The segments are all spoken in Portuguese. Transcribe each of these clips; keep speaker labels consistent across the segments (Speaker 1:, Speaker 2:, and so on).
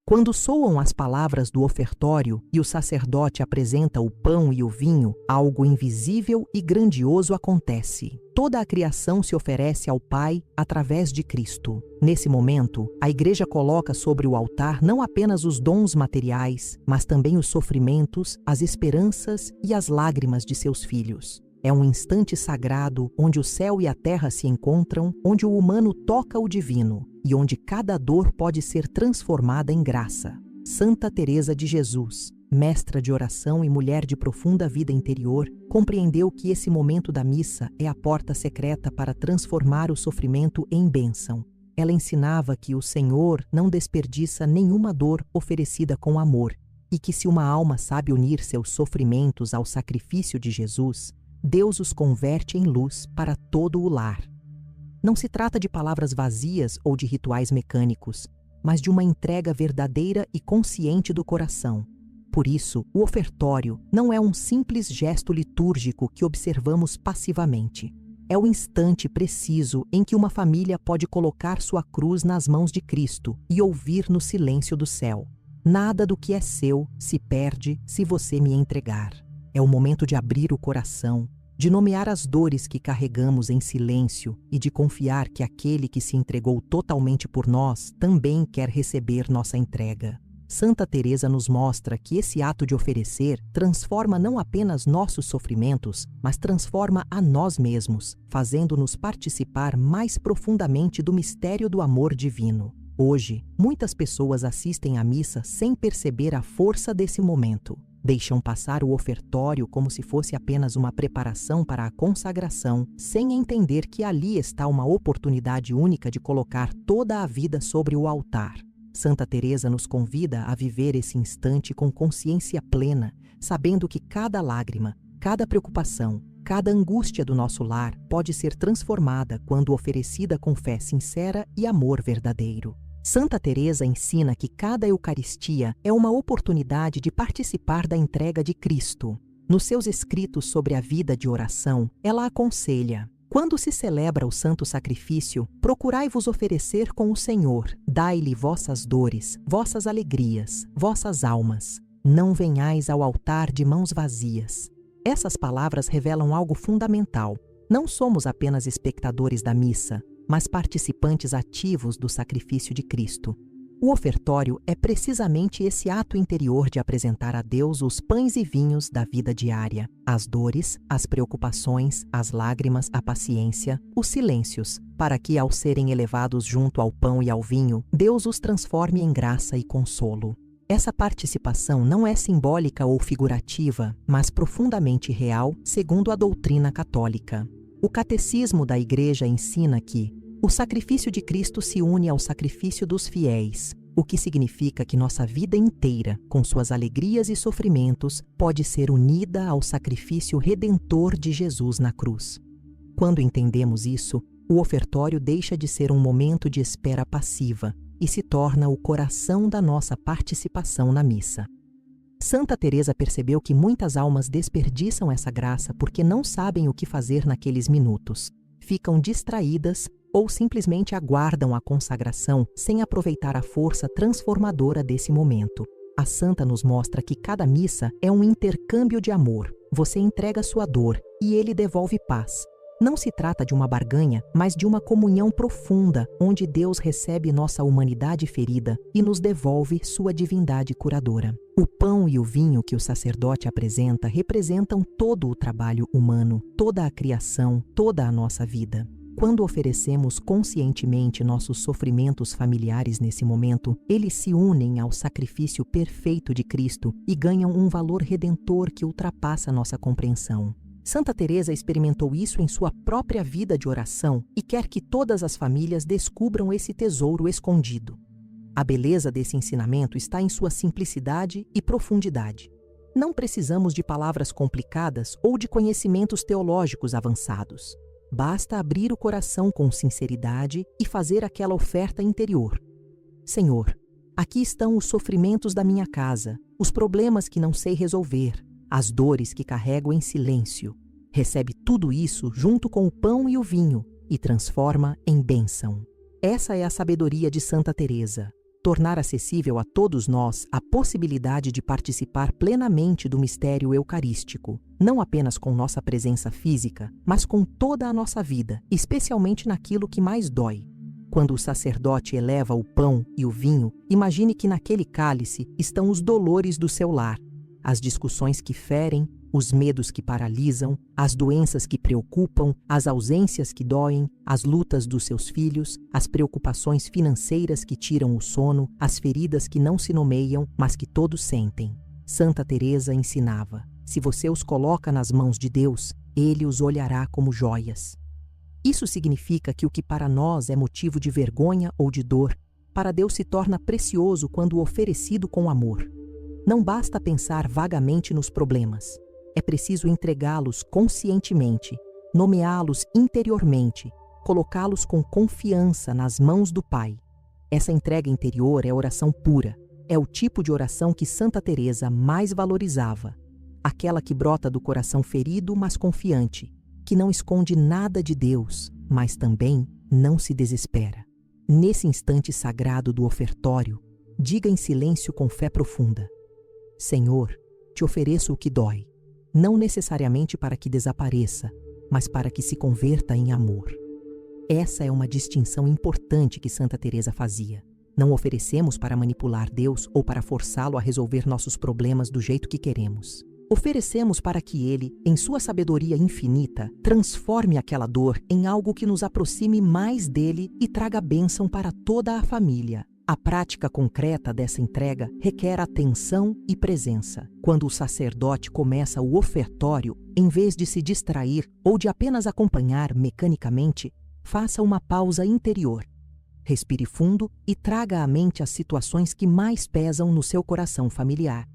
Speaker 1: Quando soam as palavras do ofertório e o sacerdote apresenta o pão e o vinho, algo invisível e grandioso acontece. Toda a criação se oferece ao Pai através de Cristo. Nesse momento, a Igreja coloca sobre o altar não apenas os dons materiais, mas também os sofrimentos, as esperanças e as lágrimas de seus filhos. É um instante sagrado onde o céu e a terra se encontram, onde o humano toca o divino e onde cada dor pode ser transformada em graça. Santa Teresa de Jesus, mestra de oração e mulher de profunda vida interior, compreendeu que esse momento da missa é a porta secreta para transformar o sofrimento em bênção. Ela ensinava que o Senhor não desperdiça nenhuma dor oferecida com amor e que se uma alma sabe unir seus sofrimentos ao sacrifício de Jesus, Deus os converte em luz para todo o lar. Não se trata de palavras vazias ou de rituais mecânicos, mas de uma entrega verdadeira e consciente do coração. Por isso, o ofertório não é um simples gesto litúrgico que observamos passivamente. É o instante preciso em que uma família pode colocar sua cruz nas mãos de Cristo e ouvir no silêncio do céu: nada do que é seu se perde se você me entregar. É o momento de abrir o coração, de nomear as dores que carregamos em silêncio e de confiar que aquele que se entregou totalmente por nós também quer receber nossa entrega. Santa Teresa nos mostra que esse ato de oferecer transforma não apenas nossos sofrimentos, mas transforma a nós mesmos, fazendo-nos participar mais profundamente do mistério do amor divino. Hoje, muitas pessoas assistem à missa sem perceber a força desse momento. Deixam passar o ofertório como se fosse apenas uma preparação para a consagração, sem entender que ali está uma oportunidade única de colocar toda a vida sobre o altar. Santa Teresa nos convida a viver esse instante com consciência plena, sabendo que cada lágrima, cada preocupação, cada angústia do nosso lar pode ser transformada quando oferecida com fé sincera e amor verdadeiro. Santa Teresa ensina que cada Eucaristia é uma oportunidade de participar da entrega de Cristo. Nos seus escritos sobre a vida de oração, ela aconselha: quando se celebra o Santo Sacrifício, procurai-vos oferecer com o Senhor, dai-lhe vossas dores, vossas alegrias, vossas almas. Não venhais ao altar de mãos vazias. Essas palavras revelam algo fundamental. Não somos apenas espectadores da missa, mas participantes ativos do sacrifício de Cristo. O ofertório é precisamente esse ato interior de apresentar a Deus os pães e vinhos da vida diária, as dores, as preocupações, as lágrimas, a paciência, os silêncios, para que, ao serem elevados junto ao pão e ao vinho, Deus os transforme em graça e consolo. Essa participação não é simbólica ou figurativa, mas profundamente real, segundo a doutrina católica. O Catecismo da Igreja ensina que o sacrifício de Cristo se une ao sacrifício dos fiéis, o que significa que nossa vida inteira, com suas alegrias e sofrimentos, pode ser unida ao sacrifício redentor de Jesus na cruz. Quando entendemos isso, o ofertório deixa de ser um momento de espera passiva e se torna o coração da nossa participação na missa. Santa Teresa percebeu que muitas almas desperdiçam essa graça porque não sabem o que fazer naqueles minutos. Ficam distraídas ou simplesmente aguardam a consagração sem aproveitar a força transformadora desse momento. A santa nos mostra que cada missa é um intercâmbio de amor. Você entrega sua dor e ele devolve paz. Não se trata de uma barganha, mas de uma comunhão profunda, onde Deus recebe nossa humanidade ferida e nos devolve sua divindade curadora. O pão e o vinho que o sacerdote apresenta representam todo o trabalho humano, toda a criação, toda a nossa vida. Quando oferecemos conscientemente nossos sofrimentos familiares nesse momento, eles se unem ao sacrifício perfeito de Cristo e ganham um valor redentor que ultrapassa nossa compreensão. Santa Teresa experimentou isso em sua própria vida de oração e quer que todas as famílias descubram esse tesouro escondido. A beleza desse ensinamento está em sua simplicidade e profundidade. Não precisamos de palavras complicadas ou de conhecimentos teológicos avançados. Basta abrir o coração com sinceridade e fazer aquela oferta interior. Senhor, aqui estão os sofrimentos da minha casa, os problemas que não sei resolver, as dores que carrego em silêncio. Recebe tudo isso junto com o pão e o vinho e transforma em bênção. Essa é a sabedoria de Santa Teresa. tornar acessível a todos nós a possibilidade de participar plenamente do mistério eucarístico, não apenas com nossa presença física, mas com toda a nossa vida, especialmente naquilo que mais dói. Quando o sacerdote eleva o pão e o vinho, imagine que naquele cálice estão os dolores do seu lar, as discussões que ferem, os medos que paralisam, as doenças que preocupam, as ausências que doem, as lutas dos seus filhos, as preocupações financeiras que tiram o sono, as feridas que não se nomeiam, mas que todos sentem. Santa Teresa ensinava: se você os coloca nas mãos de Deus, Ele os olhará como joias. Isso significa que o que para nós é motivo de vergonha ou de dor, para Deus se torna precioso quando oferecido com amor. Não basta pensar vagamente nos problemas. É preciso entregá-los conscientemente, nomeá-los interiormente, colocá-los com confiança nas mãos do Pai. Essa entrega interior é oração pura. É o tipo de oração que Santa Teresa mais valorizava. Aquela que brota do coração ferido, mas confiante, que não esconde nada de Deus, mas também não se desespera. Nesse instante sagrado do ofertório, diga em silêncio com fé profunda: Senhor, te ofereço o que dói, não necessariamente para que desapareça, mas para que se converta em amor. Essa é uma distinção importante que Santa Teresa fazia. Não oferecemos para manipular Deus ou para forçá-lo a resolver nossos problemas do jeito que queremos. Oferecemos para que Ele, em sua sabedoria infinita, transforme aquela dor em algo que nos aproxime mais dele e traga bênção para toda a família. A prática concreta dessa entrega requer atenção e presença. Quando o sacerdote começa o ofertório, em vez de se distrair ou de apenas acompanhar mecanicamente, faça uma pausa interior. Respire fundo e traga à mente as situações que mais pesam no seu coração familiar.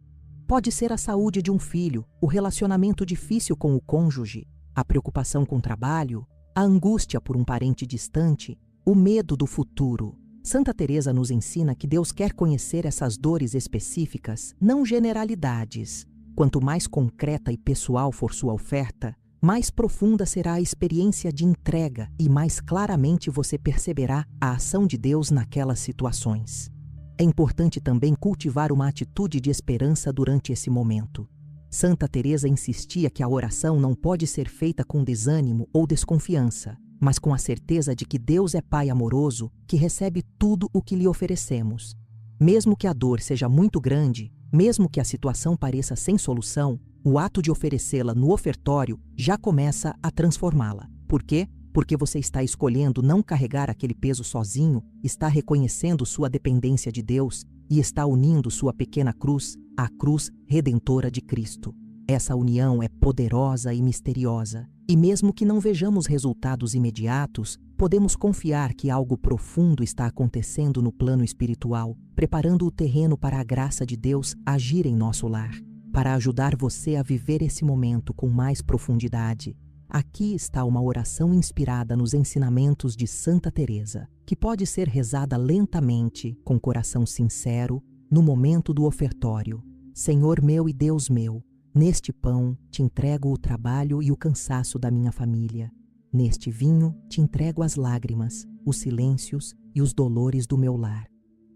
Speaker 1: Pode ser a saúde de um filho, o relacionamento difícil com o cônjuge, a preocupação com o trabalho, a angústia por um parente distante, o medo do futuro. Santa Teresa nos ensina que Deus quer conhecer essas dores específicas, não generalidades. Quanto mais concreta e pessoal for sua oferta, mais profunda será a experiência de entrega e mais claramente você perceberá a ação de Deus naquelas situações. É importante também cultivar uma atitude de esperança durante esse momento. Santa Teresa insistia que a oração não pode ser feita com desânimo ou desconfiança, mas com a certeza de que Deus é Pai amoroso que recebe tudo o que lhe oferecemos. Mesmo que a dor seja muito grande, mesmo que a situação pareça sem solução, o ato de oferecê-la no ofertório já começa a transformá-la. Por quê? Porque você está escolhendo não carregar aquele peso sozinho, está reconhecendo sua dependência de Deus e está unindo sua pequena cruz à cruz redentora de Cristo. Essa união é poderosa e misteriosa, e mesmo que não vejamos resultados imediatos, podemos confiar que algo profundo está acontecendo no plano espiritual, preparando o terreno para a graça de Deus agir em nosso lar. Para ajudar você a viver esse momento com mais profundidade, aqui está uma oração inspirada nos ensinamentos de Santa Teresa, que pode ser rezada lentamente, com coração sincero, no momento do ofertório. Senhor meu e Deus meu, neste pão te entrego o trabalho e o cansaço da minha família. Neste vinho te entrego as lágrimas, os silêncios e os dolores do meu lar.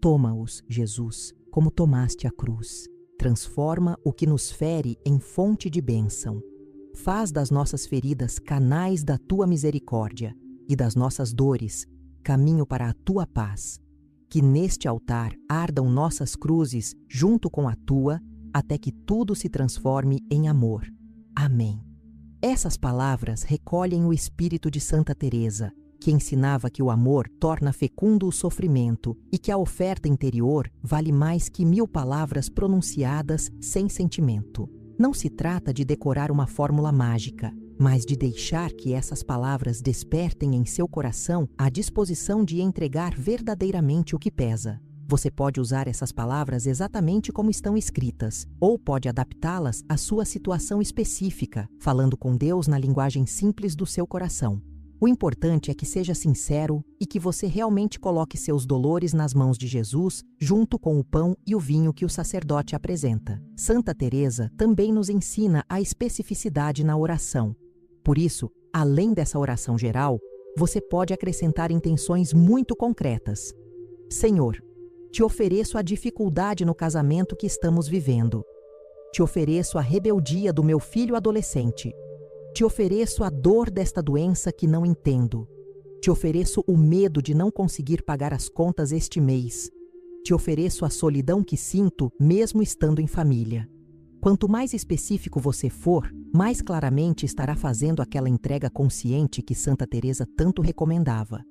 Speaker 1: Toma-os, Jesus, como tomaste a cruz. Transforma o que nos fere em fonte de bênção. Faz das nossas feridas canais da tua misericórdia e das nossas dores caminho para a tua paz. Que neste altar ardam nossas cruzes junto com a tua, até que tudo se transforme em amor. Amém. Essas palavras recolhem o espírito de Santa Teresa, que ensinava que o amor torna fecundo o sofrimento e que a oferta interior vale mais que 1000 palavras pronunciadas sem sentimento. Não se trata de decorar uma fórmula mágica, mas de deixar que essas palavras despertem em seu coração a disposição de entregar verdadeiramente o que pesa. Você pode usar essas palavras exatamente como estão escritas, ou pode adaptá-las à sua situação específica, falando com Deus na linguagem simples do seu coração. O importante é que seja sincero e que você realmente coloque seus dolores nas mãos de Jesus, junto com o pão e o vinho que o sacerdote apresenta. Santa Teresa também nos ensina a especificidade na oração. Por isso, além dessa oração geral, você pode acrescentar intenções muito concretas. Senhor, Te ofereço a dificuldade no casamento que estamos vivendo. Te ofereço a rebeldia do meu filho adolescente. Te ofereço a dor desta doença que não entendo. Te ofereço o medo de não conseguir pagar as contas este mês. Te ofereço a solidão que sinto mesmo estando em família. Quanto mais específico você for, mais claramente estará fazendo aquela entrega consciente que Santa Teresa tanto recomendava.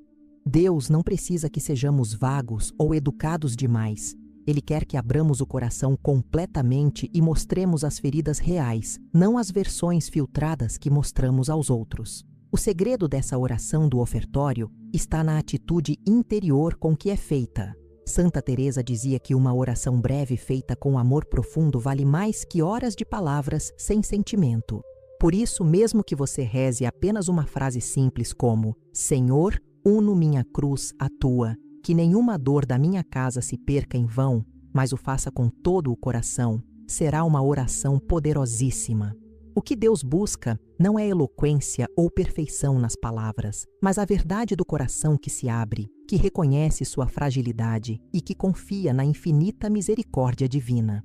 Speaker 1: Deus não precisa que sejamos vagos ou educados demais. Ele quer que abramos o coração completamente e mostremos as feridas reais, não as versões filtradas que mostramos aos outros. O segredo dessa oração do ofertório está na atitude interior com que é feita. Santa Teresa dizia que uma oração breve feita com amor profundo vale mais que horas de palavras sem sentimento. Por isso, mesmo que você reze apenas uma frase simples como Senhor, uno minha cruz à tua, que nenhuma dor da minha casa se perca em vão, mas o faça com todo o coração, será uma oração poderosíssima. O que Deus busca não é eloquência ou perfeição nas palavras, mas a verdade do coração que se abre, que reconhece sua fragilidade e que confia na infinita misericórdia divina.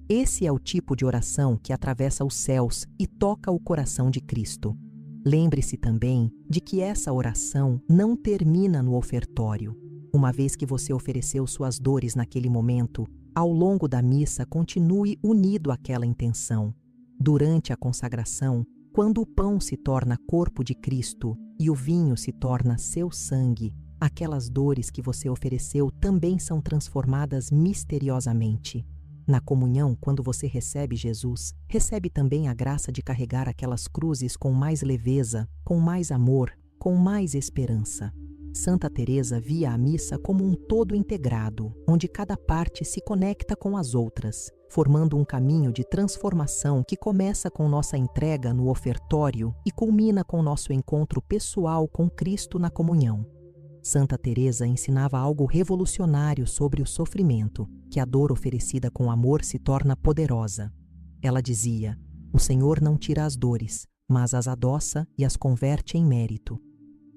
Speaker 1: Esse é o tipo de oração que atravessa os céus e toca o coração de Cristo. Lembre-se também de que essa oração não termina no ofertório. Uma vez que você ofereceu suas dores naquele momento, ao longo da missa continue unido àquela intenção. Durante a consagração, quando o pão se torna corpo de Cristo e o vinho se torna seu sangue, aquelas dores que você ofereceu também são transformadas misteriosamente. Na comunhão, quando você recebe Jesus, recebe também a graça de carregar aquelas cruzes com mais leveza, com mais amor, com mais esperança. Santa Teresa via a missa como um todo integrado, onde cada parte se conecta com as outras, formando um caminho de transformação que começa com nossa entrega no ofertório e culmina com nosso encontro pessoal com Cristo na comunhão. Santa Teresa ensinava algo revolucionário sobre o sofrimento, que a dor oferecida com amor se torna poderosa. Ela dizia: o Senhor não tira as dores, mas as adoça e as converte em mérito.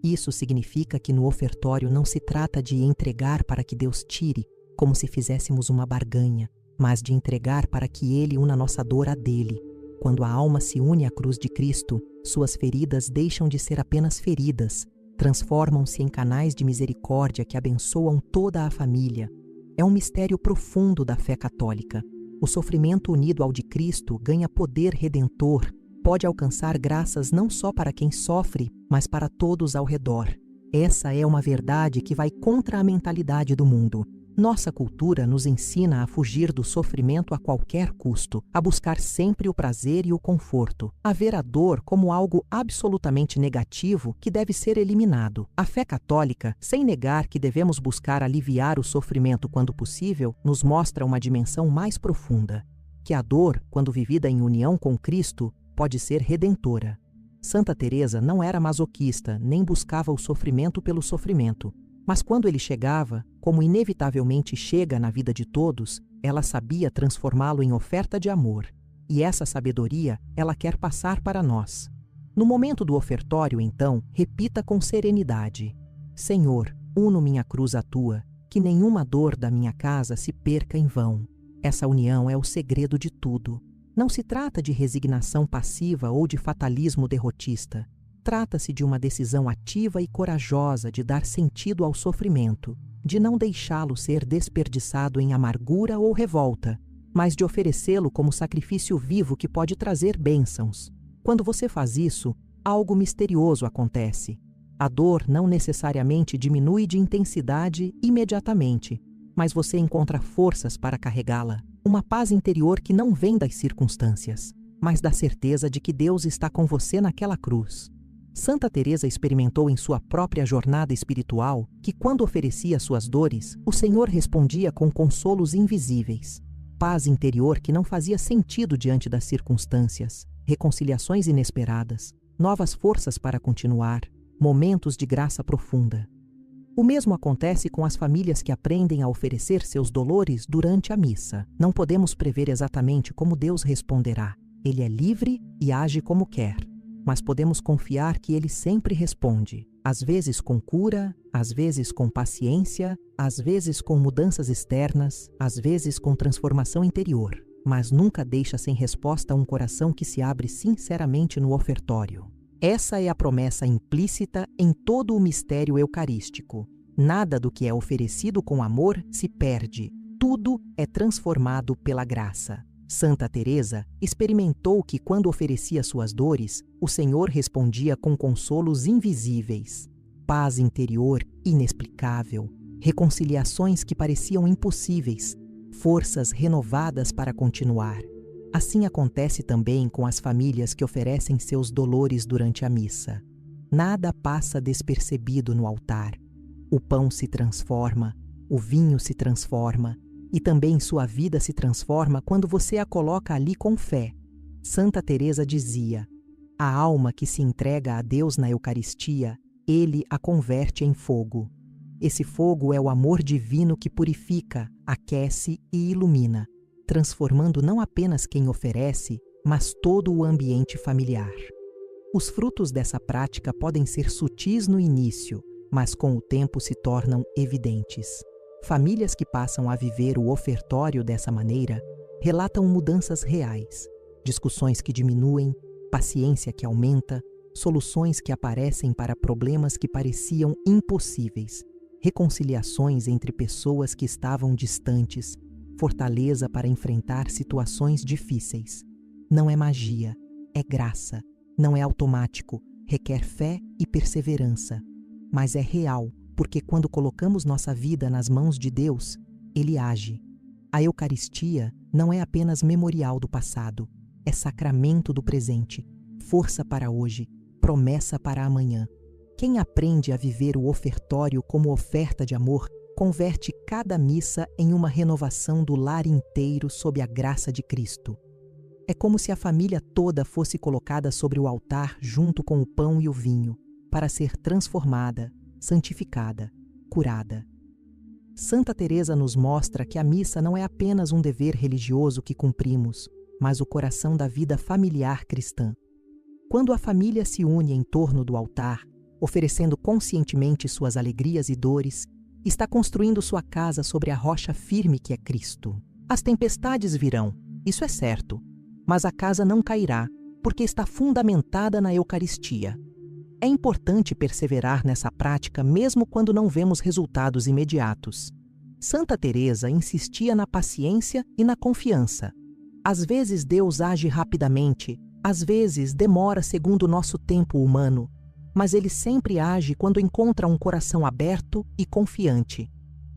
Speaker 1: Isso significa que no ofertório não se trata de entregar para que Deus tire, como se fizéssemos uma barganha, mas de entregar para que Ele una nossa dor à dele. Quando a alma se une à cruz de Cristo, suas feridas deixam de ser apenas feridas, transformam-se em canais de misericórdia que abençoam toda a família. É um mistério profundo da fé católica. O sofrimento unido ao de Cristo ganha poder redentor, pode alcançar graças não só para quem sofre, mas para todos ao redor. Essa é uma verdade que vai contra a mentalidade do mundo. Nossa cultura nos ensina a fugir do sofrimento a qualquer custo, a buscar sempre o prazer e o conforto, a ver a dor como algo absolutamente negativo que deve ser eliminado. A fé católica, sem negar que devemos buscar aliviar o sofrimento quando possível, nos mostra uma dimensão mais profunda, que a dor, quando vivida em união com Cristo, pode ser redentora. Santa Teresa não era masoquista, nem buscava o sofrimento pelo sofrimento. Mas quando ele chegava, como inevitavelmente chega na vida de todos, ela sabia transformá-lo em oferta de amor. E essa sabedoria ela quer passar para nós. No momento do ofertório, então, repita com serenidade: Senhor, uno minha cruz à tua, que nenhuma dor da minha casa se perca em vão. Essa união é o segredo de tudo. Não se trata de resignação passiva ou de fatalismo derrotista. Trata-se de uma decisão ativa e corajosa de dar sentido ao sofrimento, de não deixá-lo ser desperdiçado em amargura ou revolta, mas de oferecê-lo como sacrifício vivo que pode trazer bênçãos. Quando você faz isso, algo misterioso acontece. A dor não necessariamente diminui de intensidade imediatamente, mas você encontra forças para carregá-la, uma paz interior que não vem das circunstâncias, mas da certeza de que Deus está com você naquela cruz. Santa Teresa experimentou em sua própria jornada espiritual que, quando oferecia suas dores, o Senhor respondia com consolos invisíveis, paz interior que não fazia sentido diante das circunstâncias, reconciliações inesperadas, novas forças para continuar, momentos de graça profunda. O mesmo acontece com as famílias que aprendem a oferecer seus dolores durante a missa. Não podemos prever exatamente como Deus responderá. Ele é livre e age como quer. mas podemos confiar que Ele sempre responde, às vezes com cura, às vezes com paciência, às vezes com mudanças externas, às vezes com transformação interior, mas nunca deixa sem resposta um coração que se abre sinceramente no ofertório. Essa é a promessa implícita em todo o mistério eucarístico. Nada do que é oferecido com amor se perde, tudo é transformado pela graça. Santa Teresa experimentou que quando oferecia suas dores, o Senhor respondia com consolos invisíveis, paz interior inexplicável, reconciliações que pareciam impossíveis, forças renovadas para continuar. Assim acontece também com as famílias que oferecem seus dolores durante a missa. Nada passa despercebido no altar. O pão se transforma, o vinho se transforma, e também sua vida se transforma quando você a coloca ali com fé. Santa Teresa dizia: a alma que se entrega a Deus na Eucaristia, Ele a converte em fogo. Esse fogo é o amor divino que purifica, aquece e ilumina, transformando não apenas quem oferece, mas todo o ambiente familiar. Os frutos dessa prática podem ser sutis no início, mas com o tempo se tornam evidentes. Famílias que passam a viver o ofertório dessa maneira relatam mudanças reais, discussões que diminuem, paciência que aumenta, soluções que aparecem para problemas que pareciam impossíveis, reconciliações entre pessoas que estavam distantes, fortaleza para enfrentar situações difíceis. Não é magia, é graça, não é automático, requer fé e perseverança, mas é real, porque quando colocamos nossa vida nas mãos de Deus, Ele age. A Eucaristia não é apenas memorial do passado, é sacramento do presente, força para hoje, promessa para amanhã. Quem aprende a viver o ofertório como oferta de amor, converte cada missa em uma renovação do lar inteiro sob a graça de Cristo. É como se a família toda fosse colocada sobre o altar junto com o pão e o vinho, para ser transformada, santificada, curada. Santa Teresa nos mostra que a missa não é apenas um dever religioso que cumprimos, mas o coração da vida familiar cristã. Quando a família se une em torno do altar, oferecendo conscientemente suas alegrias e dores, está construindo sua casa sobre a rocha firme que é Cristo. As tempestades virão, isso é certo, mas a casa não cairá, porque está fundamentada na Eucaristia. É importante perseverar nessa prática mesmo quando não vemos resultados imediatos. Santa Teresa insistia na paciência e na confiança. Às vezes Deus age rapidamente, às vezes demora segundo o nosso tempo humano, mas Ele sempre age quando encontra um coração aberto e confiante.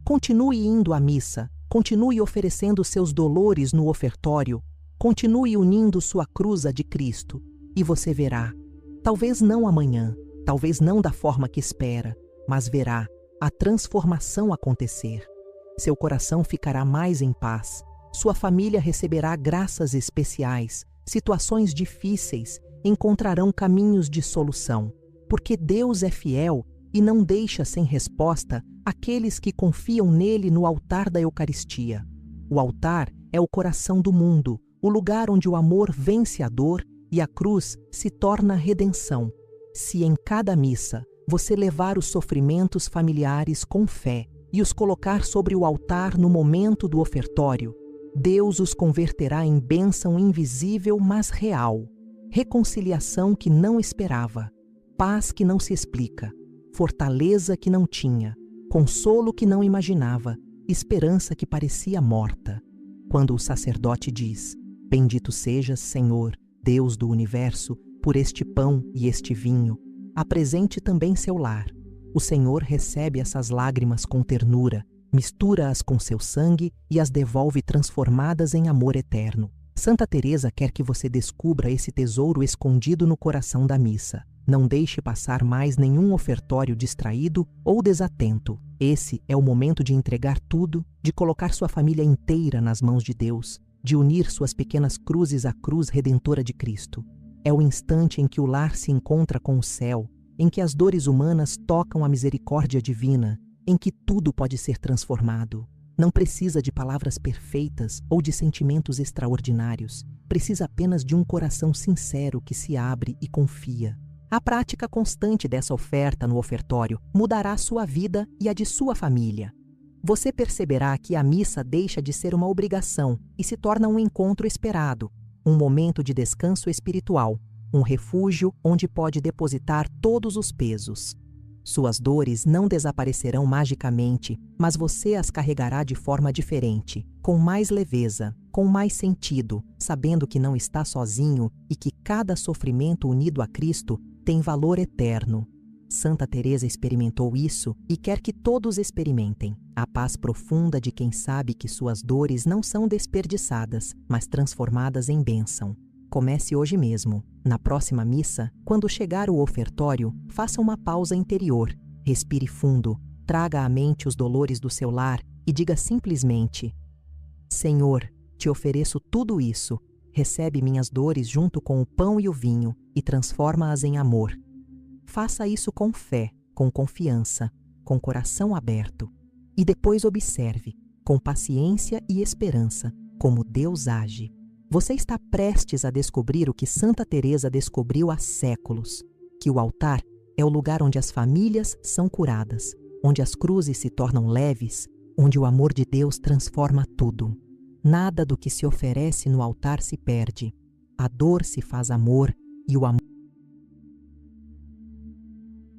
Speaker 1: Continue indo à missa, continue oferecendo seus dolores no ofertório, continue unindo sua cruz à de Cristo, e você verá, talvez não amanhã, talvez não da forma que espera, mas verá a transformação acontecer. Seu coração ficará mais em paz, sua família receberá graças especiais, situações difíceis encontrarão caminhos de solução, porque Deus é fiel e não deixa sem resposta aqueles que confiam nele no altar da Eucaristia. O altar é o coração do mundo, o lugar onde o amor vence a dor e a cruz se torna redenção. Se em cada missa você levar os sofrimentos familiares com fé e os colocar sobre o altar no momento do ofertório, Deus os converterá em bênção invisível, mas real, reconciliação que não esperava, paz que não se explica, fortaleza que não tinha, consolo que não imaginava, esperança que parecia morta. Quando o sacerdote diz: Bendito sejas, Senhor, Deus do universo, por este pão e este vinho, apresente também seu lar. O Senhor recebe essas lágrimas com ternura, mistura-as com seu sangue e as devolve transformadas em amor eterno. Santa Teresa quer que você descubra esse tesouro escondido no coração da missa. Não deixe passar mais nenhum ofertório distraído ou desatento. Esse é o momento de entregar tudo, de colocar sua família inteira nas mãos de Deus, de unir suas pequenas cruzes à cruz redentora de Cristo. É o instante em que o lar se encontra com o céu, em que as dores humanas tocam a misericórdia divina, em que tudo pode ser transformado. Não precisa de palavras perfeitas ou de sentimentos extraordinários. precisa apenas de um coração sincero que se abre e confia. A prática constante dessa oferta no ofertório mudará sua vida e a de sua família. Você perceberá que a missa deixa de ser uma obrigação e se torna um encontro esperado, um momento de descanso espiritual, um refúgio onde pode depositar todos os pesos. Suas dores não desaparecerão magicamente, mas você as carregará de forma diferente, com mais leveza, com mais sentido, sabendo que não está sozinho e que cada sofrimento unido a Cristo tem valor eterno. Santa Teresa experimentou isso e quer que todos experimentem a paz profunda de quem sabe que suas dores não são desperdiçadas, mas transformadas em bênção. Comece hoje mesmo. Na próxima missa, quando chegar o ofertório, faça uma pausa interior, respire fundo, traga à mente os dolores do seu lar e diga simplesmente: Senhor, te ofereço tudo isso, recebe minhas dores junto com o pão e o vinho e transforma-as em amor. Faça isso com fé, com confiança, com coração aberto. E depois observe, com paciência e esperança, como Deus age. Você está prestes a descobrir o que Santa Teresa descobriu há séculos, que o altar é o lugar onde as famílias são curadas, onde as cruzes se tornam leves, onde o amor de Deus transforma tudo. Nada do que se oferece no altar se perde. A dor se faz amor e o amor